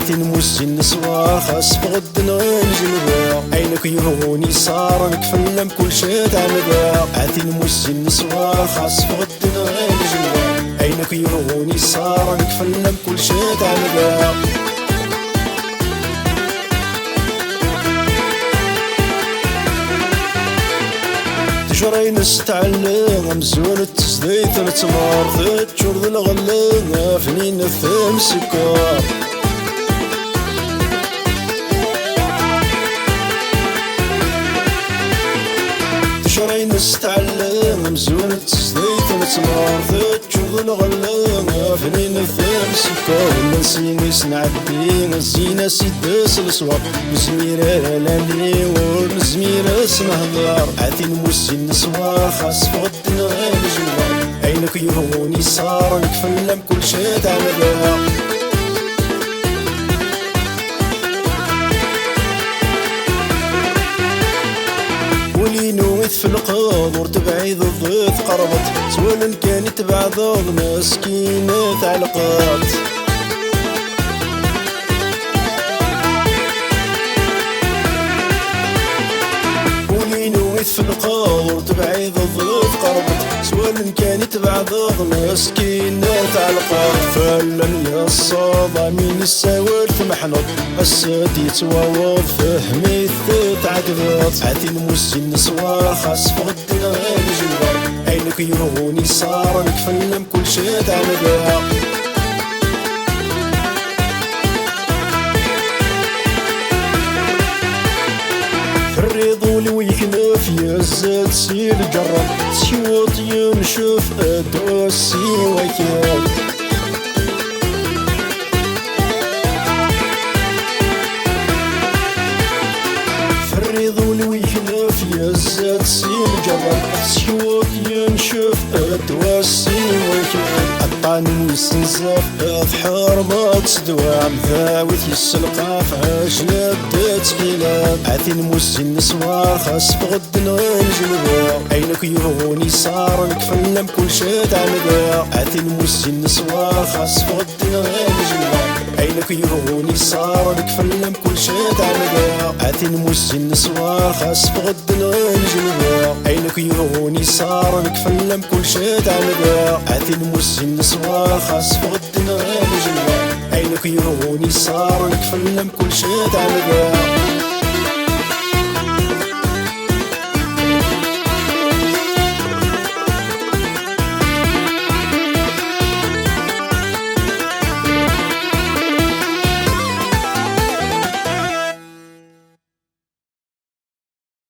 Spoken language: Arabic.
عتي نموسي النسوار خاص بغد نغين جنبا عينك يبغوني صار نكفلم كل شي تعمدا عتي نموسي النسوار خاص بغد نغين جنبا عينك يبغوني صار نكفلم كل شي تعمدا تجري نستعلم مزون التسديت نتمار تجر ذا الغلام فنين الثم سكر تجري نستعلم مزون التسديت نتمار تجر ذا الغلام فنين الثم سكر نسيني سنعدي الزينة سيدس الصواب مزميرة لالي والمزميرة سنهضر عتي نموسي النسوار خاص بغد نغير جنبا عينك يهوني صار نكفلم كل شي تعمدا ولينو في القدر تبعيد الضيف قربت سوالا كانت بعض مسكينة تعلقات ولينو في القدر تبعيد الضيف قربت سوالا كانت بعض مسكينة تعلقات فلن يصاد من السوالف محنط السادي تواوض فهمي تعقبات عتي نموسي النسوار خاص بغد نغير جنبا عينك يرغوني صار نكفلم كل شي تعمدا فريضولي ويكنف يزاد سيل جرب سيوط ينشف ادوسي وكيل فريضولي ويكنف يزاد سيل جرب سيوط ينشف ادوسي وكيل عطاني ويستنزف بحر ما تسدوام ذاوت يسلقى في عجلة تقيلات عتي نموسي النسوار خاص بغد نغين جنبا عينك يبغوني صار نكفلم كل شي تعمدا عتي نموسي النسوار خاص بغد نغين جنبا عينك يبغوني صار نكفلم كل شي تعمدا عتي نموسي النسوار خاص بغد نغين جنبا عينك يبغوني صار نكفلم كل شي تعمدا عتي نموسي النسوار خاص بغد نغين جنبا عينك يبغوني صار نكفلم كل شي تعمدا